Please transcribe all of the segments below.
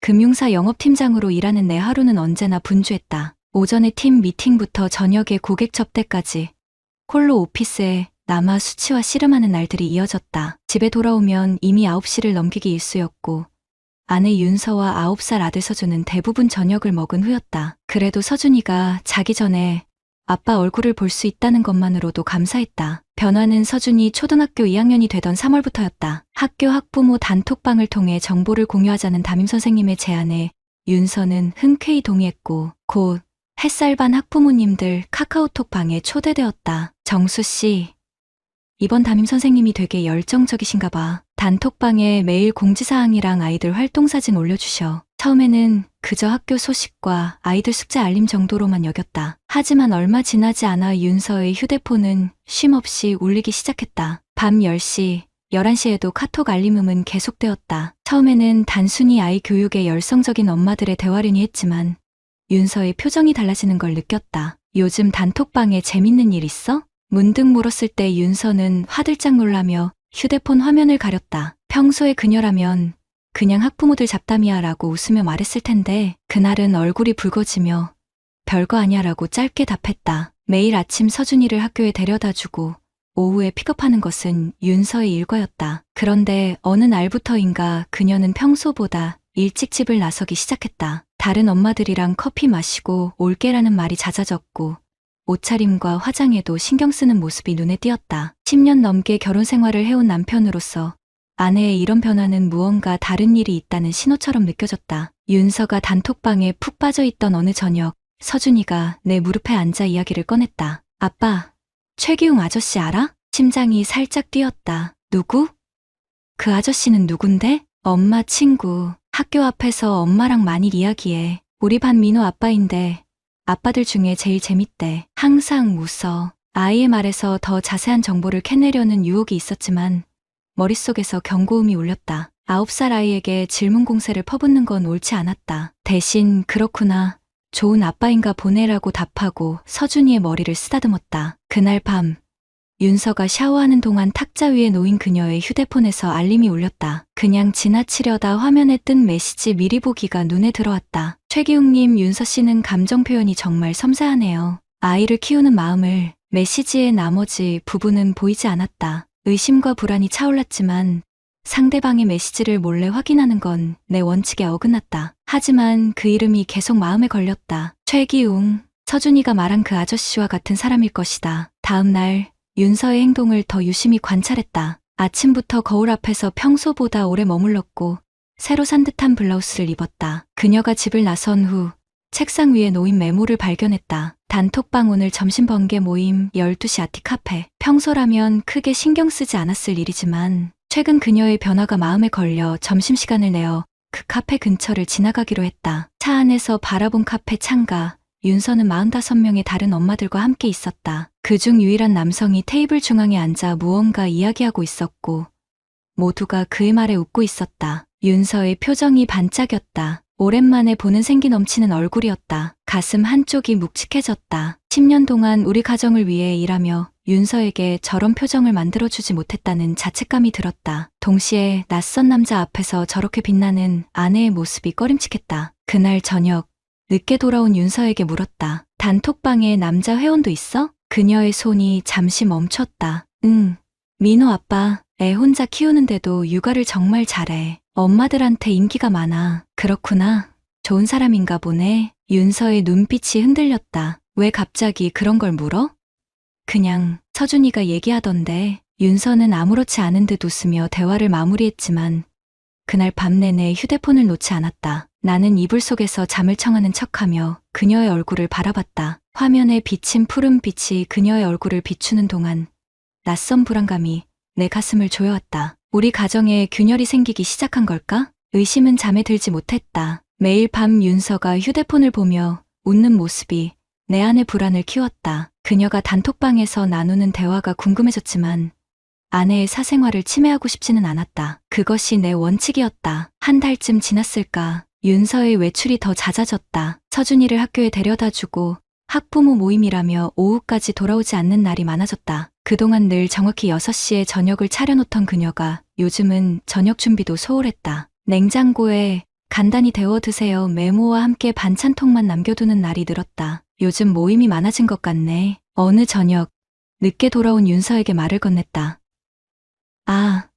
금융사 영업팀장으로 일하는 내 하루는 언제나 분주했다. 오전에 팀 미팅부터 저녁에 고객 접대까지 홀로 오피스에 남아 수치와 씨름하는 날들이 이어졌다. 집에 돌아오면 이미 9시를 넘기기 일쑤였고 아내 윤서와 9살 아들 서준은 대부분 저녁을 먹은 후였다. 그래도 서준이가 자기 전에 아빠 얼굴을 볼 수 있다는 것만으로도 감사했다. 변화는 서준이 초등학교 2학년이 되던 3월부터였다. 학교 학부모 단톡방을 통해 정보를 공유하자는 담임선생님의 제안에 윤서는 흔쾌히 동의했고 곧 햇살반 학부모님들 카카오톡 방에 초대되었다. 정수씨, 이번 담임선생님이 되게 열정적이신가 봐. 단톡방에 매일 공지사항이랑 아이들 활동사진 올려주셔. 처음에는 그저 학교 소식과 아이들 숙제 알림 정도로만 여겼다. 하지만 얼마 지나지 않아 윤서의 휴대폰은 쉼없이 울리기 시작했다. 밤 10시, 11시에도 카톡 알림음은 계속되었다. 처음에는 단순히 아이 교육에 열성적인 엄마들의 대화려니 했지만 윤서의 표정이 달라지는 걸 느꼈다. 요즘 단톡방에 재밌는 일 있어? 문득 물었을 때 윤서는 화들짝 놀라며 휴대폰 화면을 가렸다. 평소에 그녀라면 그냥 학부모들 잡담이야 라고 웃으며 말했을 텐데 그날은 얼굴이 붉어지며 별거 아니야 라고 짧게 답했다. 매일 아침 서준이를 학교에 데려다주고 오후에 픽업하는 것은 윤서의 일과였다. 그런데 어느 날부터인가 그녀는 평소보다 일찍 집을 나서기 시작했다. 다른 엄마들이랑 커피 마시고 올게라는 말이 잦아졌고 옷차림과 화장에도 신경 쓰는 모습이 눈에 띄었다. 10년 넘게 결혼 생활을 해온 남편으로서 아내의 이런 변화는 무언가 다른 일이 있다는 신호처럼 느껴졌다. 윤서가 단톡방에 푹 빠져있던 어느 저녁, 서준이가 내 무릎에 앉아 이야기를 꺼냈다. 아빠, 최기웅 아저씨 알아? 심장이 살짝 뛰었다. 누구? 그 아저씨는 누군데? 엄마 친구. 학교 앞에서 엄마랑 많이 이야기해. 우리 반 민호 아빠인데 아빠들 중에 제일 재밌대. 항상 웃어. 아이의 말에서 더 자세한 정보를 캐내려는 유혹이 있었지만 머릿속에서 경고음이 울렸다. 9살 아이에게 질문 공세를 퍼붓는 건 옳지 않았다. 대신 그렇구나. 좋은 아빠인가 보네라고 답하고 서준이의 머리를 쓰다듬었다. 그날 밤 윤서가 샤워하는 동안 탁자 위에 놓인 그녀의 휴대폰에서 알림이 울렸다. 그냥 지나치려다 화면에 뜬 메시지 미리 보기가 눈에 들어왔다. 최기웅님, 윤서 씨는 감정 표현이 정말 섬세하네요. 아이를 키우는 마음을 메시지의 나머지 부분은 보이지 않았다. 의심과 불안이 차올랐지만 상대방의 메시지를 몰래 확인하는 건 내 원칙에 어긋났다. 하지만 그 이름이 계속 마음에 걸렸다. 최기웅, 서준이가 말한 그 아저씨와 같은 사람일 것이다. 다음 날 윤서의 행동을 더 유심히 관찰했다. 아침부터 거울 앞에서 평소보다 오래 머물렀고 새로 산 듯한 블라우스를 입었다. 그녀가 집을 나선 후 책상 위에 놓인 메모를 발견했다. 단톡방 오늘 점심 번개 모임 12시 아티카페. 평소라면 크게 신경 쓰지 않았을 일이지만 최근 그녀의 변화가 마음에 걸려 점심시간을 내어 그 카페 근처를 지나가기로 했다. 차 안에서 바라본 카페 창가. 윤서는 45명의 다른 엄마들과 함께 있었다. 그중 유일한 남성이 테이블 중앙에 앉아 무언가 이야기하고 있었고 모두가 그의 말에 웃고 있었다. 윤서의 표정이 반짝였다. 오랜만에 보는 생기 넘치는 얼굴이었다. 가슴 한쪽이 묵직해졌다. 10년 동안 우리 가정을 위해 일하며 윤서에게 저런 표정을 만들어주지 못했다는 자책감이 들었다. 동시에 낯선 남자 앞에서 저렇게 빛나는 아내의 모습이 꺼림칙했다. 그날 저녁 늦게 돌아온 윤서에게 물었다. 단톡방에 남자 회원도 있어? 그녀의 손이 잠시 멈췄다. 응. 민호 아빠, 애 혼자 키우는데도 육아를 정말 잘해. 엄마들한테 인기가 많아. 그렇구나. 좋은 사람인가 보네. 윤서의 눈빛이 흔들렸다. 왜 갑자기 그런 걸 물어? 그냥 서준이가 얘기하던데. 윤서는 아무렇지 않은 듯 웃으며 대화를 마무리했지만 그날 밤 내내 휴대폰을 놓지 않았다. 나는 이불 속에서 잠을 청하는 척하며 그녀의 얼굴을 바라봤다. 화면에 비친 푸른빛이 그녀의 얼굴을 비추는 동안 낯선 불안감이 내 가슴을 조여왔다. 우리 가정에 균열이 생기기 시작한 걸까? 의심은 잠에 들지 못했다. 매일 밤 윤서가 휴대폰을 보며 웃는 모습이 내 안의 불안을 키웠다. 그녀가 단톡방에서 나누는 대화가 궁금해졌지만 아내의 사생활을 침해하고 싶지는 않았다. 그것이 내 원칙이었다. 한 달쯤 지났을까? 윤서의 외출이 더 잦아졌다. 서준이를 학교에 데려다주고 학부모 모임이라며 오후까지 돌아오지 않는 날이 많아졌다. 그동안 늘 정확히 6시에 저녁을 차려놓던 그녀가 요즘은 저녁 준비도 소홀했다. 냉장고에 간단히 데워 드세요. 메모와 함께 반찬통만 남겨두는 날이 늘었다. 요즘 모임이 많아진 것 같네. 어느 저녁 늦게 돌아온 윤서에게 말을 건넸다. 아,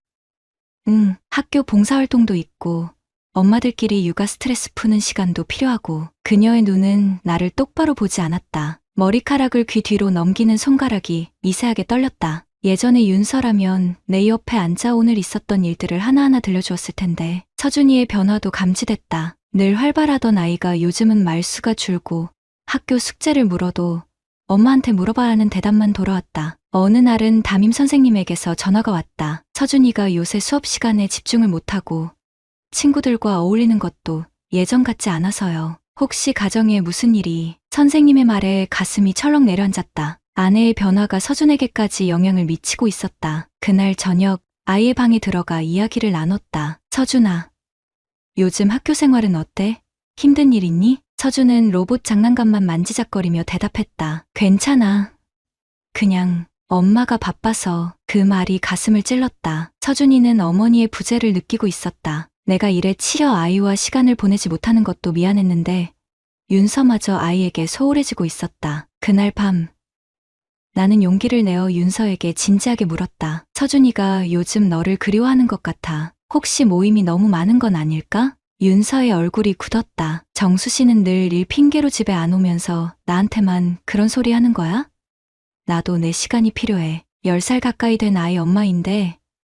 응, 학교 봉사활동도 있고 엄마들끼리 육아 스트레스 푸는 시간도 필요하고. 그녀의 눈은 나를 똑바로 보지 않았다. 머리카락을 귀 뒤로 넘기는 손가락이 미세하게 떨렸다. 예전에 윤서라면 내 옆에 앉아 오늘 있었던 일들을 하나하나 들려주었을 텐데 서준이의 변화도 감지됐다. 늘 활발하던 아이가 요즘은 말수가 줄고 학교 숙제를 물어도 엄마한테 물어봐야 하는 대답만 돌아왔다. 어느 날은 담임 선생님에게서 전화가 왔다. 서준이가 요새 수업 시간에 집중을 못하고 친구들과 어울리는 것도 예전 같지 않아서요. 혹시 가정에 무슨 일이? 선생님의 말에 가슴이 철렁 내려앉았다. 아내의 변화가 서준에게까지 영향을 미치고 있었다. 그날 저녁 아이의 방에 들어가 이야기를 나눴다. 서준아, 요즘 학교 생활은 어때? 힘든 일 있니? 서준은 로봇 장난감만 만지작거리며 대답했다. 괜찮아. 그냥 엄마가 바빠서. 그 말이 가슴을 찔렀다. 서준이는 어머니의 부재를 느끼고 있었다. 내가 일에 치여 아이와 시간을 보내지 못하는 것도 미안했는데 윤서마저 아이에게 소홀해지고 있었다. 그날 밤 나는 용기를 내어 윤서에게 진지하게 물었다. 서준이가 요즘 너를 그리워하는 것 같아. 혹시 모임이 너무 많은 건 아닐까? 윤서의 얼굴이 굳었다. 정수 씨는 늘 일 핑계로 집에 안 오면서 나한테만 그런 소리 하는 거야? 나도 내 시간이 필요해. 10살 가까이 된 아이 엄마인데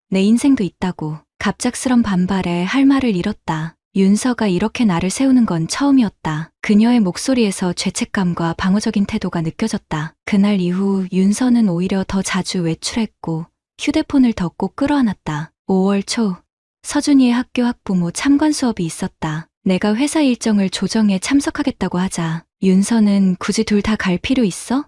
내 인생도 있다고. 갑작스런 반발에 할 말을 잃었다. 윤서가 이렇게 나를 세우는 건 처음이었다. 그녀의 목소리에서 죄책감과 방어적인 태도가 느껴졌다. 그날 이후 윤서는 오히려 더 자주 외출했고 휴대폰을 더 꼭 끌어안았다. 5월 초 서준이의 학교 학부모 참관 수업이 있었다. 내가 회사 일정을 조정해 참석하겠다고 하자 윤서는 굳이 둘 다 갈 필요 있어?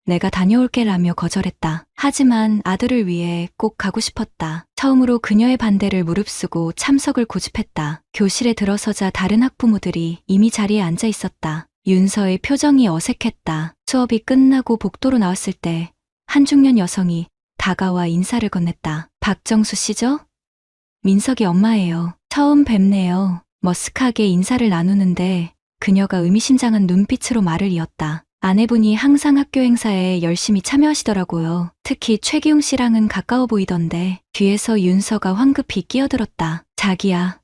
내가 다녀올게라며 거절했다. 하지만 아들을 위해 꼭 가고 싶었다. 처음으로 그녀의 반대를 무릅쓰고 참석을 고집했다. 교실에 들어서자 다른 학부모들이 이미 자리에 앉아 있었다. 윤서의 표정이 어색했다. 수업이 끝나고 복도로 나왔을 때 한 중년 여성이 다가와 인사를 건넸다. 박정수 씨죠? 민석이 엄마예요. 처음 뵙네요. 머쓱하게 인사를 나누는데 그녀가 의미심장한 눈빛으로 말을 이었다. 아내분이 항상 학교 행사에 열심히 참여하시더라고요. 특히 최기웅 씨랑은 가까워 보이던데. 뒤에서 윤서가 황급히 끼어들었다. 자기야,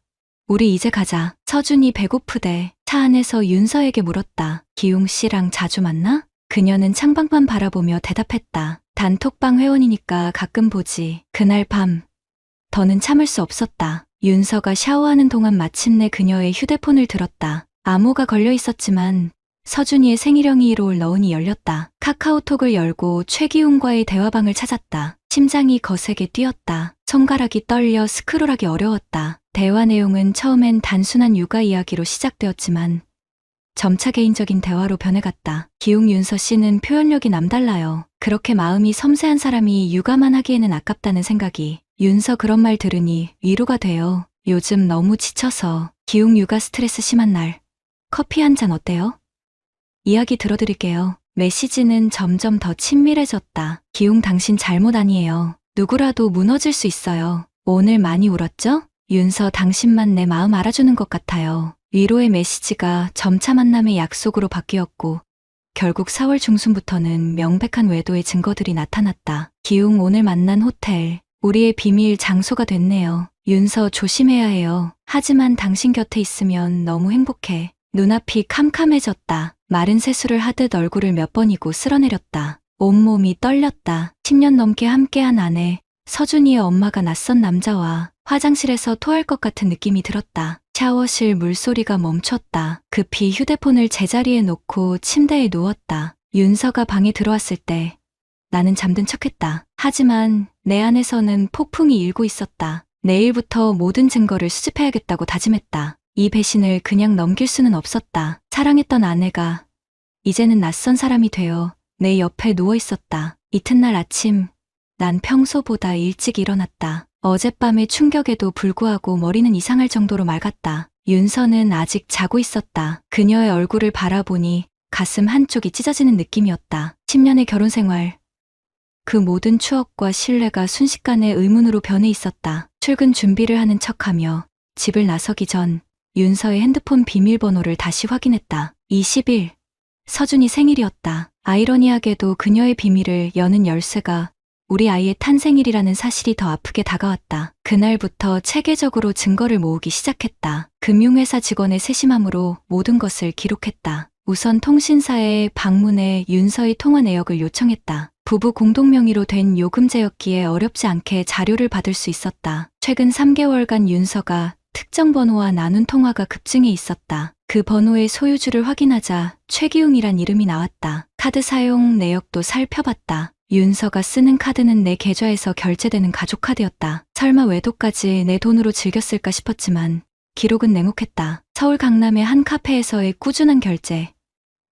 우리 이제 가자. 서준이 배고프대. 차 안에서 윤서에게 물었다. 기웅 씨랑 자주 만나? 그녀는 창밖만 바라보며 대답했다. 단톡방 회원이니까 가끔 보지. 그날 밤 더는 참을 수 없었다. 윤서가 샤워하는 동안 마침내 그녀의 휴대폰을 들었다. 암호가 걸려 있었지만 서준이의 생일형이로 넣으니 열렸다. 카카오톡을 열고 최기웅과의 대화방을 찾았다. 심장이 거세게 뛰었다. 손가락이 떨려 스크롤하기 어려웠다. 대화 내용은 처음엔 단순한 육아 이야기로 시작되었지만 점차 개인적인 대화로 변해갔다. 기웅 윤서 씨는 표현력이 남달라요. 그렇게 마음이 섬세한 사람이 육아만 하기에는 아깝다는 생각이. 윤서 그런 말 들으니 위로가 돼요. 요즘 너무 지쳐서. 기웅 육아 스트레스 심한 날. 커피 한 잔 어때요? 이야기 들어드릴게요. 메시지는 점점 더 친밀해졌다. 기웅 당신 잘못 아니에요. 누구라도 무너질 수 있어요. 오늘 많이 울었죠? 윤서 당신만 내 마음 알아주는 것 같아요. 위로의 메시지가 점차 만남의 약속으로 바뀌었고 결국 4월 중순부터는 명백한 외도의 증거들이 나타났다. 기웅 오늘 만난 호텔. 우리의 비밀 장소가 됐네요. 윤서 조심해야 해요. 하지만 당신 곁에 있으면 너무 행복해. 눈앞이 캄캄해졌다. 마른 세수를 하듯 얼굴을 몇 번이고 쓸어내렸다. 온몸이 떨렸다. 10년 넘게 함께한 아내, 서준이의 엄마가 낯선 남자와 화장실에서 토할 것 같은 느낌이 들었다. 샤워실 물소리가 멈췄다. 급히 휴대폰을 제자리에 놓고 침대에 누웠다. 윤서가 방에 들어왔을 때 나는 잠든 척했다. 하지만 내 안에서는 폭풍이 일고 있었다. 내일부터 모든 증거를 수집해야겠다고 다짐했다. 이 배신을 그냥 넘길 수는 없었다. 사랑했던 아내가 이제는 낯선 사람이 되어 내 옆에 누워 있었다. 이튿날 아침, 난 평소보다 일찍 일어났다. 어젯밤의 충격에도 불구하고 머리는 이상할 정도로 맑았다. 윤서는 아직 자고 있었다. 그녀의 얼굴을 바라보니 가슴 한쪽이 찢어지는 느낌이었다. 10년의 결혼 생활. 그 모든 추억과 신뢰가 순식간에 의문으로 변해 있었다. 출근 준비를 하는 척하며 집을 나서기 전 윤서의 핸드폰 비밀번호를 다시 확인했다. 20일. 서준이 생일이었다. 아이러니하게도 그녀의 비밀을 여는 열쇠가 우리 아이의 탄생일이라는 사실이 더 아프게 다가왔다. 그날부터 체계적으로 증거를 모으기 시작했다. 금융회사 직원의 세심함으로 모든 것을 기록했다. 우선 통신사에 방문해 윤서의 통화 내역을 요청했다. 부부 공동 명의로 된 요금제였기에 어렵지 않게 자료를 받을 수 있었다. 최근 3개월간 윤서가 특정 번호와 나눈 통화가 급증해 있었다. 그 번호의 소유주를 확인하자 최기웅이란 이름이 나왔다. 카드 사용 내역도 살펴봤다. 윤서가 쓰는 카드는 내 계좌에서 결제되는 가족카드였다. 설마 외도까지 내 돈으로 즐겼을까 싶었지만 기록은 냉혹했다. 서울 강남의 한 카페에서의 꾸준한 결제,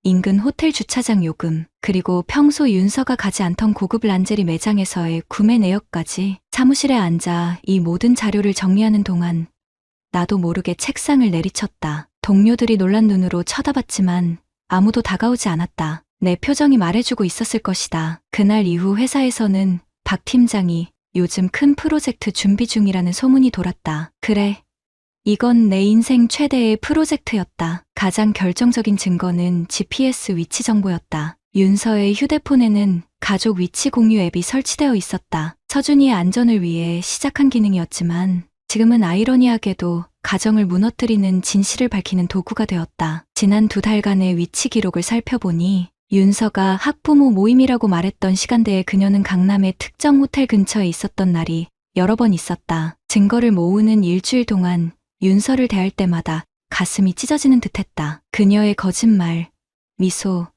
인근 호텔 주차장 요금, 그리고 평소 윤서가 가지 않던 고급 란제리 매장에서의 구매 내역까지. 사무실에 앉아 이 모든 자료를 정리하는 동안 나도 모르게 책상을 내리쳤다. 동료들이 놀란 눈으로 쳐다봤지만 아무도 다가오지 않았다. 내 표정이 말해주고 있었을 것이다. 그날 이후 회사에서는 박 팀장이 요즘 큰 프로젝트 준비 중이라는 소문이 돌았다. 그래, 이건 내 인생 최대의 프로젝트였다. 가장 결정적인 증거는 GPS 위치 정보였다. 윤서의 휴대폰에는 가족 위치 공유 앱이 설치되어 있었다. 서준이의 안전을 위해 시작한 기능이었지만 지금은 아이러니하게도 가정을 무너뜨리는 진실을 밝히는 도구가 되었다. 지난 2달간의 위치 기록을 살펴보니 윤서가 학부모 모임이라고 말했던 시간대에 그녀는 강남의 특정 호텔 근처에 있었던 날이 여러 번 있었다. 증거를 모으는 일주일 동안 윤서를 대할 때마다 가슴이 찢어지는 듯했다. 그녀의 거짓말, 미소,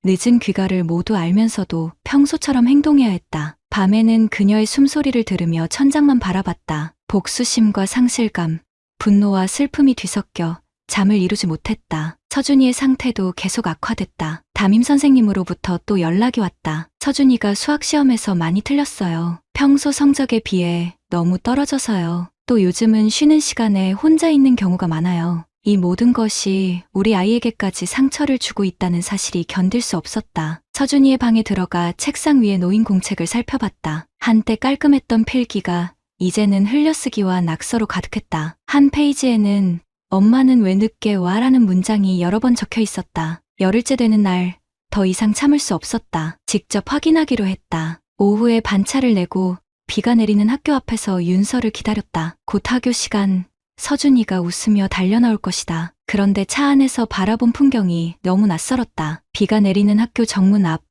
늦은 귀가를 모두 알면서도 평소처럼 행동해야 했다. 밤에는 그녀의 숨소리를 들으며 천장만 바라봤다. 복수심과 상실감, 분노와 슬픔이 뒤섞여 잠을 이루지 못했다. 서준이의 상태도 계속 악화됐다. 담임 선생님으로부터 또 연락이 왔다. 서준이가 수학시험에서 많이 틀렸어요. 평소 성적에 비해 너무 떨어져서요. 또 요즘은 쉬는 시간에 혼자 있는 경우가 많아요. 이 모든 것이 우리 아이에게까지 상처를 주고 있다는 사실이 견딜 수 없었다. 서준이의 방에 들어가 책상 위에 놓인 공책을 살펴봤다. 한때 깔끔했던 필기가 이제는 흘려쓰기와 낙서로 가득했다. 한 페이지에는 엄마는 왜 늦게 와? 라는 문장이 여러 번 적혀 있었다. 열흘째 되는 날, 더 이상 참을 수 없었다. 직접 확인하기로 했다. 오후에 반차를 내고 비가 내리는 학교 앞에서 윤서를 기다렸다. 곧 학교 시간, 서준이가 웃으며 달려나올 것이다. 그런데 차 안에서 바라본 풍경이 너무 낯설었다. 비가 내리는 학교 정문 앞,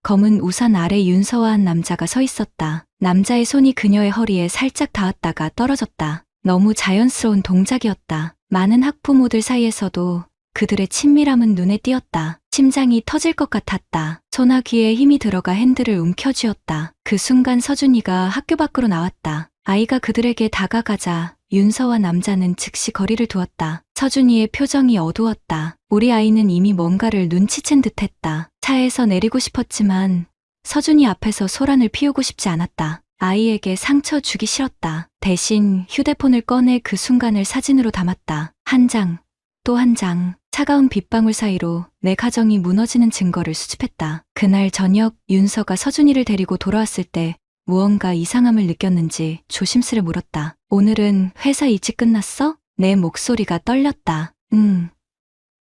검은 우산 아래 윤서와 한 남자가 서 있었다. 남자의 손이 그녀의 허리에 살짝 닿았다가 떨어졌다. 너무 자연스러운 동작이었다. 많은 학부모들 사이에서도 그들의 친밀함은 눈에 띄었다. 심장이 터질 것 같았다. 소나귀에 힘이 들어가 핸들을 움켜쥐었다. 그 순간 서준이가 학교 밖으로 나왔다. 아이가 그들에게 다가가자 윤서와 남자는 즉시 거리를 두었다. 서준이의 표정이 어두웠다. 우리 아이는 이미 뭔가를 눈치챈 듯했다. 차에서 내리고 싶었지만 서준이 앞에서 소란을 피우고 싶지 않았다. 아이에게 상처 주기 싫었다. 대신 휴대폰을 꺼내 그 순간을 사진으로 담았다. 한 장, 또 한 장. 차가운 빗방울 사이로 내 가정이 무너지는 증거를 수집했다. 그날 저녁 윤서가 서준이를 데리고 돌아왔을 때 무언가 이상함을 느꼈는지 조심스레 물었다. 오늘은 회사 일찍 끝났어? 내 목소리가 떨렸다.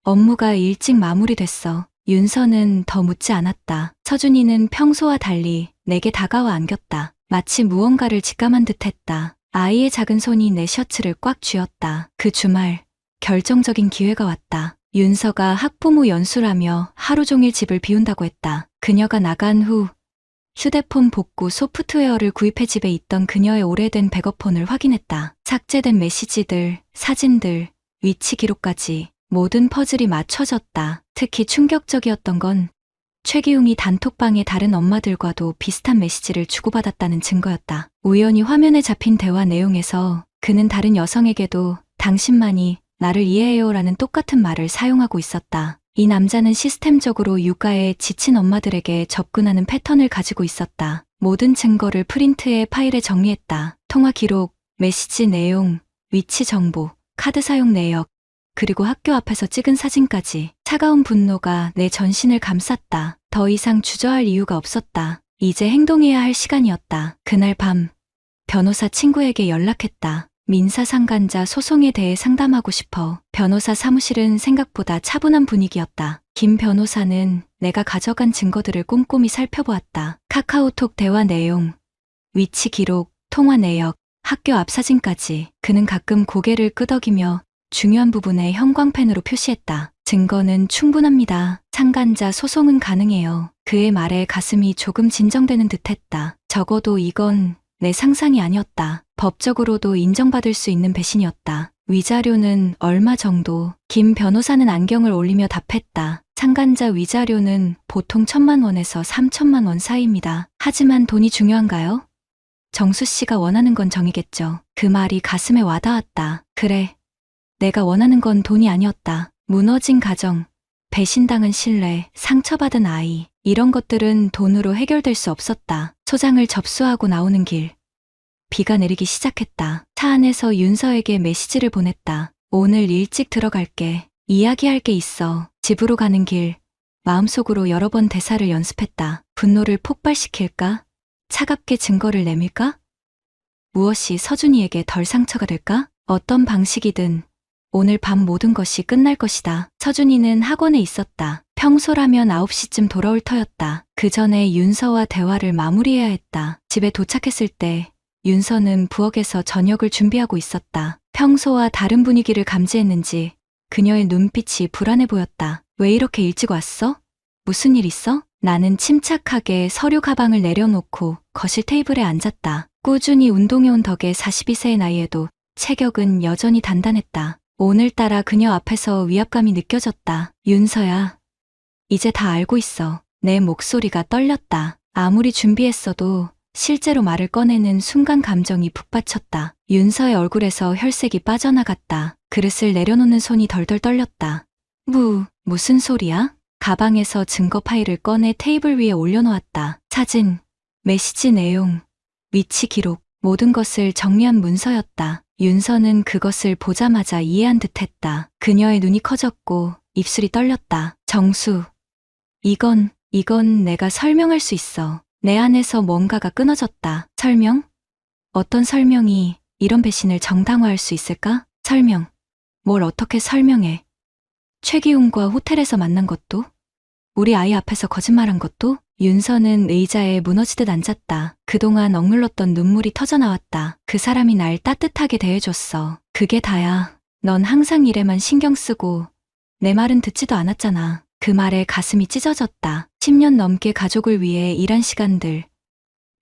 업무가 일찍 마무리됐어. 윤서는 더 묻지 않았다. 서준이는 평소와 달리 내게 다가와 안겼다. 마치 무언가를 직감한 듯했다. 아이의 작은 손이 내 셔츠를 꽉 쥐었다. 그 주말 결정적인 기회가 왔다. 윤서가 학부모 연수라며 하루 종일 집을 비운다고 했다. 그녀가 나간 후 휴대폰 복구 소프트웨어를 구입해 집에 있던 그녀의 오래된 백업폰을 확인했다. 삭제된 메시지들, 사진들, 위치 기록까지 모든 퍼즐이 맞춰졌다. 특히 충격적이었던 건 최기웅이 단톡방의 다른 엄마들과도 비슷한 메시지를 주고받았다는 증거였다. 우연히 화면에 잡힌 대화 내용에서 그는 다른 여성에게도 당신만이 나를 이해해요라는 똑같은 말을 사용하고 있었다. 이 남자는 시스템적으로 육아에 지친 엄마들에게 접근하는 패턴을 가지고 있었다. 모든 증거를 프린트해 파일에 정리했다. 통화 기록, 메시지 내용, 위치 정보, 카드 사용 내역, 그리고 학교 앞에서 찍은 사진까지. 차가운 분노가 내 전신을 감쌌다. 더 이상 주저할 이유가 없었다. 이제 행동해야 할 시간이었다. 그날 밤, 변호사 친구에게 연락했다. 민사상간자 소송에 대해 상담하고 싶어. 변호사 사무실은 생각보다 차분한 분위기였다. 김 변호사는 내가 가져간 증거들을 꼼꼼히 살펴보았다. 카카오톡 대화 내용, 위치 기록, 통화 내역, 학교 앞 사진까지. 그는 가끔 고개를 끄덕이며 중요한 부분에 형광펜으로 표시했다. 증거는 충분합니다. 상간자 소송은 가능해요. 그의 말에 가슴이 조금 진정되는 듯했다. 적어도 이건 내 상상이 아니었다. 법적으로도 인정받을 수 있는 배신이었다. 위자료는 얼마 정도? 김 변호사는 안경을 올리며 답했다. 상간자 위자료는 보통 1,000만 원에서 3,000만 원 사이입니다. 하지만 돈이 중요한가요? 정수 씨가 원하는 건 정이겠죠. 그 말이 가슴에 와닿았다. 그래. 내가 원하는 건 돈이 아니었다. 무너진 가정, 배신당한 신뢰, 상처받은 아이, 이런 것들은 돈으로 해결될 수 없었다. 소장을 접수하고 나오는 길. 비가 내리기 시작했다. 차 안에서 윤서에게 메시지를 보냈다. 오늘 일찍 들어갈게. 이야기할 게 있어. 집으로 가는 길. 마음속으로 여러 번 대사를 연습했다. 분노를 폭발시킬까? 차갑게 증거를 내밀까? 무엇이 서준이에게 덜 상처가 될까? 어떤 방식이든 오늘 밤 모든 것이 끝날 것이다. 서준이는 학원에 있었다. 평소라면 9시쯤 돌아올 터였다. 그 전에 윤서와 대화를 마무리해야 했다. 집에 도착했을 때 윤서는 부엌에서 저녁을 준비하고 있었다. 평소와 다른 분위기를 감지했는지 그녀의 눈빛이 불안해 보였다. 왜 이렇게 일찍 왔어? 무슨 일 있어? 나는 침착하게 서류 가방을 내려놓고 거실 테이블에 앉았다. 꾸준히 운동해온 덕에 42세의 나이에도 체격은 여전히 단단했다. 오늘따라 그녀 앞에서 위압감이 느껴졌다. 윤서야, 이제 다 알고 있어. 내 목소리가 떨렸다. 아무리 준비했어도 실제로 말을 꺼내는 순간 감정이 북받쳤다. 윤서의 얼굴에서 혈색이 빠져나갔다. 그릇을 내려놓는 손이 덜덜 떨렸다. 무슨 소리야? 가방에서 증거 파일을 꺼내 테이블 위에 올려놓았다. 사진, 메시지 내용, 위치 기록, 모든 것을 정리한 문서였다. 윤서는 그것을 보자마자 이해한 듯했다. 그녀의 눈이 커졌고 입술이 떨렸다. 정수, 이건 내가 설명할 수 있어. 내 안에서 뭔가가 끊어졌다. 설명? 어떤 설명이 이런 배신을 정당화할 수 있을까? 설명. 뭘 어떻게 설명해? 최기훈과 호텔에서 만난 것도? 우리 아이 앞에서 거짓말한 것도? 윤서는 의자에 무너지듯 앉았다. 그동안 억눌렀던 눈물이 터져나왔다. 그 사람이 날 따뜻하게 대해줬어. 그게 다야. 넌 항상 일에만 신경 쓰고 내 말은 듣지도 않았잖아. 그 말에 가슴이 찢어졌다. 10년 넘게 가족을 위해 일한 시간들,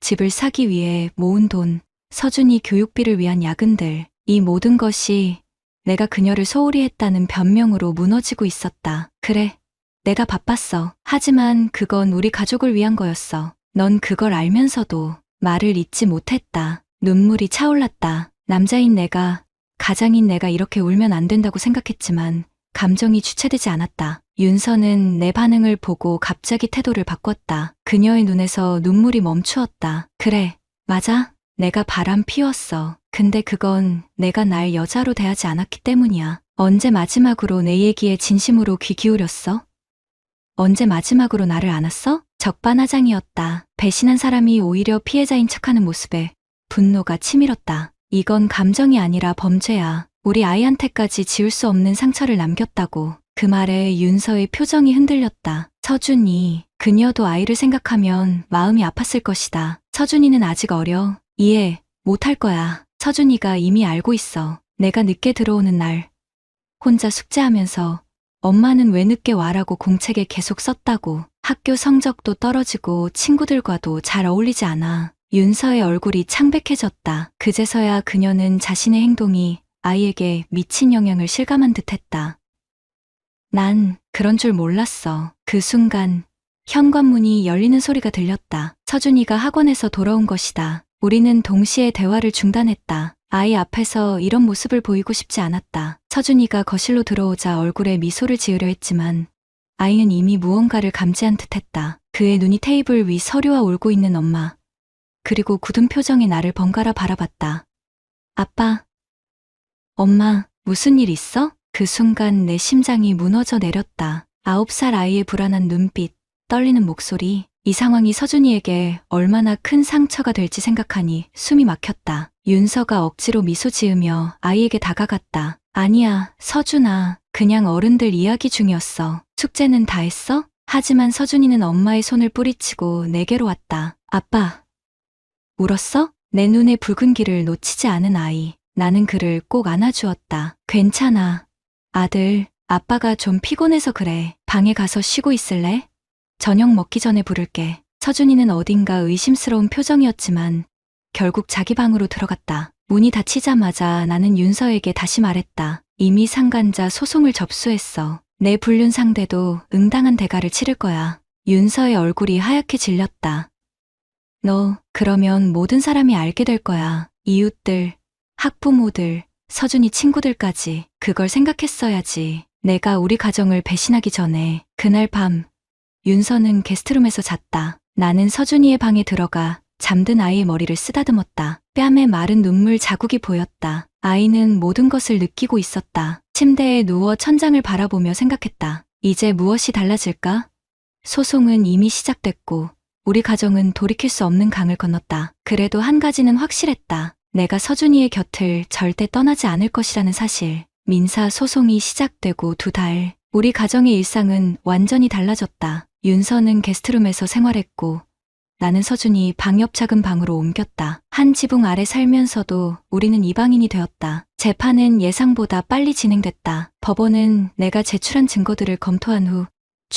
집을 사기 위해 모은 돈, 서준이 교육비를 위한 야근들, 이 모든 것이 내가 그녀를 소홀히 했다는 변명으로 무너지고 있었다. 그래, 내가 바빴어. 하지만 그건 우리 가족을 위한 거였어. 넌 그걸 알면서도 말을 잇지 못했다. 눈물이 차올랐다. 남자인 내가, 가장인 내가 이렇게 울면 안 된다고 생각했지만 감정이 주체되지 않았다. 윤서는 내 반응을 보고 갑자기 태도를 바꿨다. 그녀의 눈에서 눈물이 멈추었다. 그래, 맞아. 내가 바람 피웠어. 근데 그건 내가 날 여자로 대하지 않았기 때문이야. 언제 마지막으로 내 얘기에 진심으로 귀 기울였어? 언제 마지막으로 나를 안았어? 적반하장이었다. 배신한 사람이 오히려 피해자인 척하는 모습에 분노가 치밀었다. 이건 감정이 아니라 범죄야. 우리 아이한테까지 지울 수 없는 상처를 남겼다고. 그 말에 윤서의 표정이 흔들렸다. 서준이, 그녀도 아이를 생각하면 마음이 아팠을 것이다. 서준이는 아직 어려. 이해 못할 거야. 서준이가 이미 알고 있어. 내가 늦게 들어오는 날 혼자 숙제하면서 엄마는 왜 늦게 와라고 공책에 계속 썼다고. 학교 성적도 떨어지고 친구들과도 잘 어울리지 않아. 윤서의 얼굴이 창백해졌다. 그제서야 그녀는 자신의 행동이 아이에게 미친 영향을 실감한 듯했다. 난 그런 줄 몰랐어. 그 순간 현관문이 열리는 소리가 들렸다. 서준이가 학원에서 돌아온 것이다. 우리는 동시에 대화를 중단했다. 아이 앞에서 이런 모습을 보이고 싶지 않았다. 서준이가 거실로 들어오자 얼굴에 미소를 지으려 했지만 아이는 이미 무언가를 감지한 듯했다. 그의 눈이 테이블 위 서류와 울고 있는 엄마, 그리고 굳은 표정의 나를 번갈아 바라봤다. 아빠, 엄마, 무슨 일 있어? 그 순간 내 심장이 무너져 내렸다. 9살 아이의 불안한 눈빛, 떨리는 목소리, 이 상황이 서준이에게 얼마나 큰 상처가 될지 생각하니 숨이 막혔다. 윤서가 억지로 미소 지으며 아이에게 다가갔다. 아니야, 서준아. 그냥 어른들 이야기 중이었어. 숙제는 다 했어? 하지만 서준이는 엄마의 손을 뿌리치고 내게로 왔다. 아빠. 울었어? 내 눈에 붉은 길을 놓치지 않은 아이. 나는 그를 꼭 안아주었다. 괜찮아. 아들, 아빠가 좀 피곤해서 그래. 방에 가서 쉬고 있을래? 저녁 먹기 전에 부를게. 서준이는 어딘가 의심스러운 표정이었지만 결국 자기 방으로 들어갔다. 문이 닫히자마자 나는 윤서에게 다시 말했다. 이미 상간자 소송을 접수했어. 내 불륜 상대도 응당한 대가를 치를 거야. 윤서의 얼굴이 하얗게 질렸다. 너, 그러면 모든 사람이 알게 될 거야. 이웃들, 학부모들, 서준이 친구들까지. 그걸 생각했어야지. 내가 우리 가정을 배신하기 전에. 그날 밤 윤서는 게스트룸에서 잤다. 나는 서준이의 방에 들어가 잠든 아이의 머리를 쓰다듬었다. 뺨에 마른 눈물 자국이 보였다. 아이는 모든 것을 느끼고 있었다. 침대에 누워 천장을 바라보며 생각했다. 이제 무엇이 달라질까? 소송은 이미 시작됐고 우리 가정은 돌이킬 수 없는 강을 건넜다. 그래도 한 가지는 확실했다. 내가 서준이의 곁을 절대 떠나지 않을 것이라는 사실. 민사 소송이 시작되고 2달, 우리 가정의 일상은 완전히 달라졌다. 윤서는 게스트룸에서 생활했고 나는 서준이 방 옆 작은 방으로 옮겼다. 한 지붕 아래 살면서도 우리는 이방인이 되었다. 재판은 예상보다 빨리 진행됐다. 법원은 내가 제출한 증거들을 검토한 후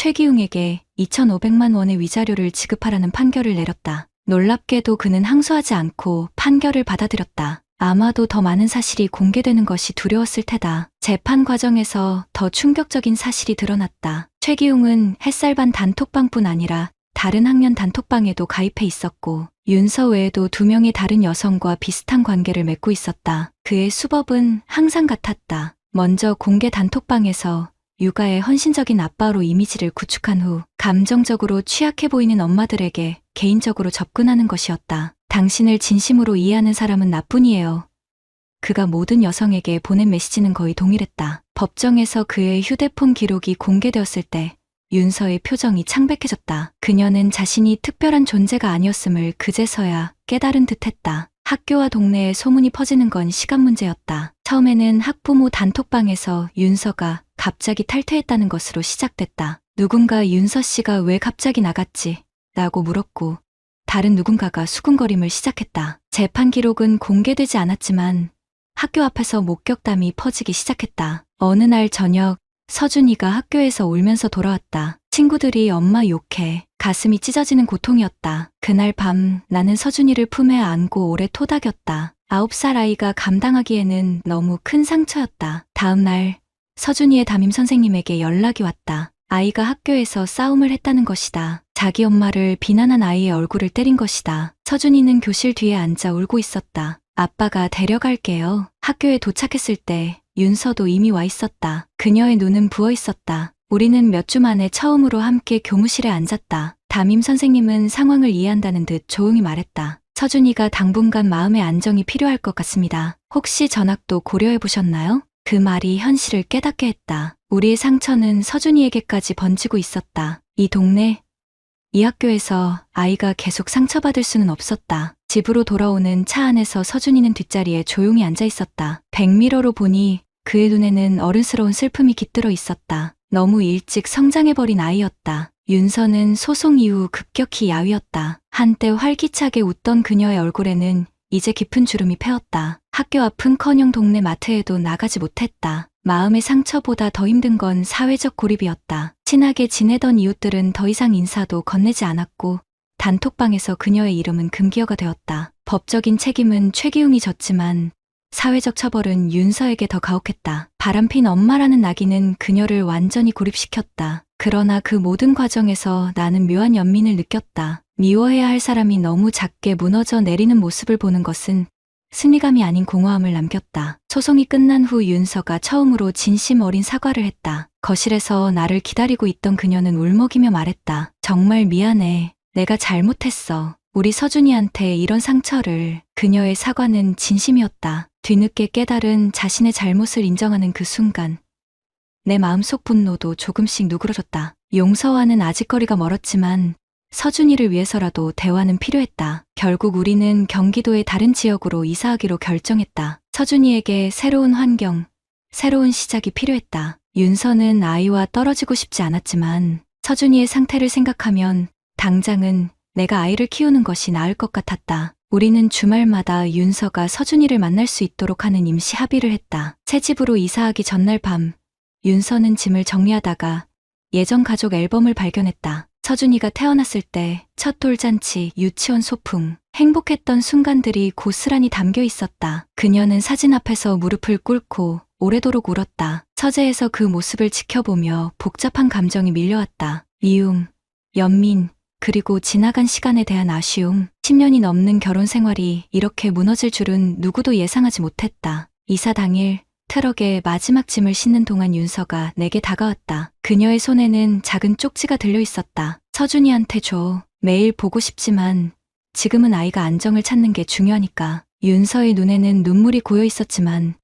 최기웅에게 2,500만 원의 위자료를 지급하라는 판결을 내렸다. 놀랍게도 그는 항소하지 않고 판결을 받아들였다. 아마도 더 많은 사실이 공개되는 것이 두려웠을 테다. 재판 과정에서 더 충격적인 사실이 드러났다. 최기웅은 햇살반 단톡방뿐 아니라 다른 학년 단톡방에도 가입해 있었고 윤서 외에도 2명의 다른 여성과 비슷한 관계를 맺고 있었다. 그의 수법은 항상 같았다. 먼저 공개 단톡방에서 육아에 헌신적인 아빠로 이미지를 구축한 후 감정적으로 취약해 보이는 엄마들에게 개인적으로 접근하는 것이었다. 당신을 진심으로 이해하는 사람은 나뿐이에요. 그가 모든 여성에게 보낸 메시지는 거의 동일했다. 법정에서 그의 휴대폰 기록이 공개되었을 때 윤서의 표정이 창백해졌다. 그녀는 자신이 특별한 존재가 아니었음을 그제서야 깨달은 듯했다. 학교와 동네에 소문이 퍼지는 건 시간 문제였다. 처음에는 학부모 단톡방에서 윤서가 갑자기 탈퇴했다는 것으로 시작됐다. 누군가 윤서 씨가 왜 갑자기 나갔지? 라고 물었고 다른 누군가가 수군거림을 시작했다. 재판 기록은 공개되지 않았지만 학교 앞에서 목격담이 퍼지기 시작했다. 어느 날 저녁 서준이가 학교에서 울면서 돌아왔다. 친구들이 엄마 욕해. 가슴이 찢어지는 고통이었다. 그날 밤 나는 서준이를 품에 안고 오래 토닥였다. 9살 아이가 감당하기에는 너무 큰 상처였다. 다음 날 서준이의 담임 선생님에게 연락이 왔다. 아이가 학교에서 싸움을 했다는 것이다. 자기 엄마를 비난한 아이의 얼굴을 때린 것이다. 서준이는 교실 뒤에 앉아 울고 있었다. 아빠가 데려갈게요. 학교에 도착했을 때 윤서도 이미 와 있었다. 그녀의 눈은 부어 있었다. 우리는 몇 주 만에 처음으로 함께 교무실에 앉았다. 담임 선생님은 상황을 이해한다는 듯 조용히 말했다. 서준이가 당분간 마음의 안정이 필요할 것 같습니다. 혹시 전학도 고려해 보셨나요? 그 말이 현실을 깨닫게 했다. 우리의 상처는 서준이에게까지 번지고 있었다. 이 동네, 이 학교에서 아이가 계속 상처받을 수는 없었다. 집으로 돌아오는 차 안에서 서준이는 뒷자리에 조용히 앉아 있었다. 백미러로 보니 그의 눈에는 어른스러운 슬픔이 깃들어 있었다. 너무 일찍 성장해버린 아이였다. 윤서는 소송 이후 급격히 야위었다. 한때 활기차게 웃던 그녀의 얼굴에는 이제 깊은 주름이 패었다. 학교 앞은커녕 동네 마트에도 나가지 못했다. 마음의 상처보다 더 힘든 건 사회적 고립이었다. 친하게 지내던 이웃들은 더 이상 인사도 건네지 않았고 단톡방에서 그녀의 이름은 금기어가 되었다. 법적인 책임은 최기웅이 졌지만 사회적 처벌은 윤서에게 더 가혹했다. 바람핀 엄마라는 낙인은 그녀를 완전히 고립시켰다. 그러나 그 모든 과정에서 나는 묘한 연민을 느꼈다. 미워해야 할 사람이 너무 작게 무너져 내리는 모습을 보는 것은 승리감이 아닌 공허함을 남겼다. 소송이 끝난 후 윤서가 처음으로 진심 어린 사과를 했다. 거실에서 나를 기다리고 있던 그녀는 울먹이며 말했다. 정말 미안해. 내가 잘못했어. 우리 서준이한테 이런 상처를. 그녀의 사과는 진심이었다. 뒤늦게 깨달은 자신의 잘못을 인정하는 그 순간 내 마음속 분노도 조금씩 누그러졌다. 용서와는 아직 거리가 멀었지만 서준이를 위해서라도 대화는 필요했다. 결국 우리는 경기도의 다른 지역으로 이사하기로 결정했다. 서준이에게 새로운 환경, 새로운 시작이 필요했다. 윤서는 아이와 떨어지고 싶지 않았지만 서준이의 상태를 생각하면 당장은 내가 아이를 키우는 것이 나을 것 같았다. 우리는 주말마다 윤서가 서준이를 만날 수 있도록 하는 임시 합의를 했다. 새 집으로 이사하기 전날 밤, 윤서는 짐을 정리하다가 예전 가족 앨범을 발견했다. 서준이가 태어났을 때 첫 돌잔치, 유치원 소풍, 행복했던 순간들이 고스란히 담겨 있었다. 그녀는 사진 앞에서 무릎을 꿇고 오래도록 울었다. 서재에서 그 모습을 지켜보며 복잡한 감정이 밀려왔다. 미움, 연민, 그리고 지나간 시간에 대한 아쉬움. 10년이 넘는 결혼 생활이 이렇게 무너질 줄은 누구도 예상하지 못했다. 이사 당일 트럭에 마지막 짐을 싣는 동안 윤서가 내게 다가왔다. 그녀의 손에는 작은 쪽지가 들려 있었다. 서준이한테 줘. 매일 보고 싶지만 지금은 아이가 안정을 찾는 게 중요하니까. 윤서의 눈에는 눈물이 고여 있었지만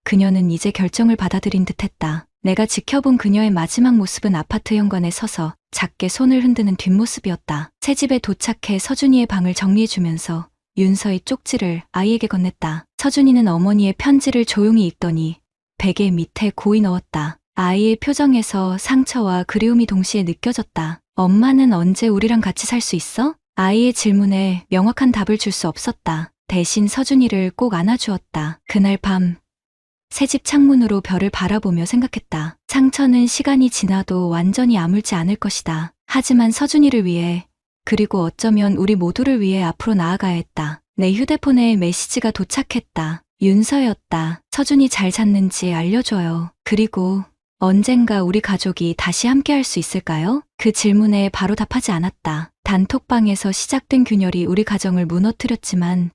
그녀는 이제 결정을 받아들인 듯했다. 내가 지켜본 그녀의 마지막 모습은 아파트 현관에 서서 작게 손을 흔드는 뒷모습이었다. 새 집에 도착해 서준이의 방을 정리해주면서 윤서의 쪽지를 아이에게 건넸다. 서준이는 어머니의 편지를 조용히 읽더니 베개 밑에 고이 넣었다. 아이의 표정에서 상처와 그리움이 동시에 느껴졌다. 엄마는 언제 우리랑 같이 살 수 있어? 아이의 질문에 명확한 답을 줄 수 없었다. 대신 서준이를 꼭 안아주었다. 그날 밤 새집 창문으로 별을 바라보며 생각했다. 상처는 시간이 지나도 완전히 아물지 않을 것이다. 하지만 서준이를 위해, 그리고 어쩌면 우리 모두를 위해 앞으로 나아가야 했다. 내 휴대폰에 메시지가 도착했다. 윤서였다. 서준이 잘 잤는지 알려줘요. 그리고 언젠가 우리 가족이 다시 함께할 수 있을까요? 그 질문에 바로 답하지 않았다. 단톡방에서 시작된 균열이 우리 가정을 무너뜨렸지만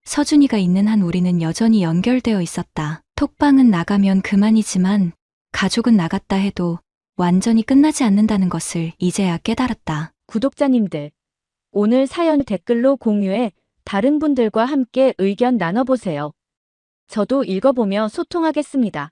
서준이가 있는 한 우리는 여전히 연결되어 있었다. 톡방은 나가면 그만이지만 가족은 나갔다 해도 완전히 끝나지 않는다는 것을 이제야 깨달았다. 구독자님들, 오늘 사연 댓글로 공유해 다른 분들과 함께 의견 나눠보세요. 저도 읽어보며 소통하겠습니다.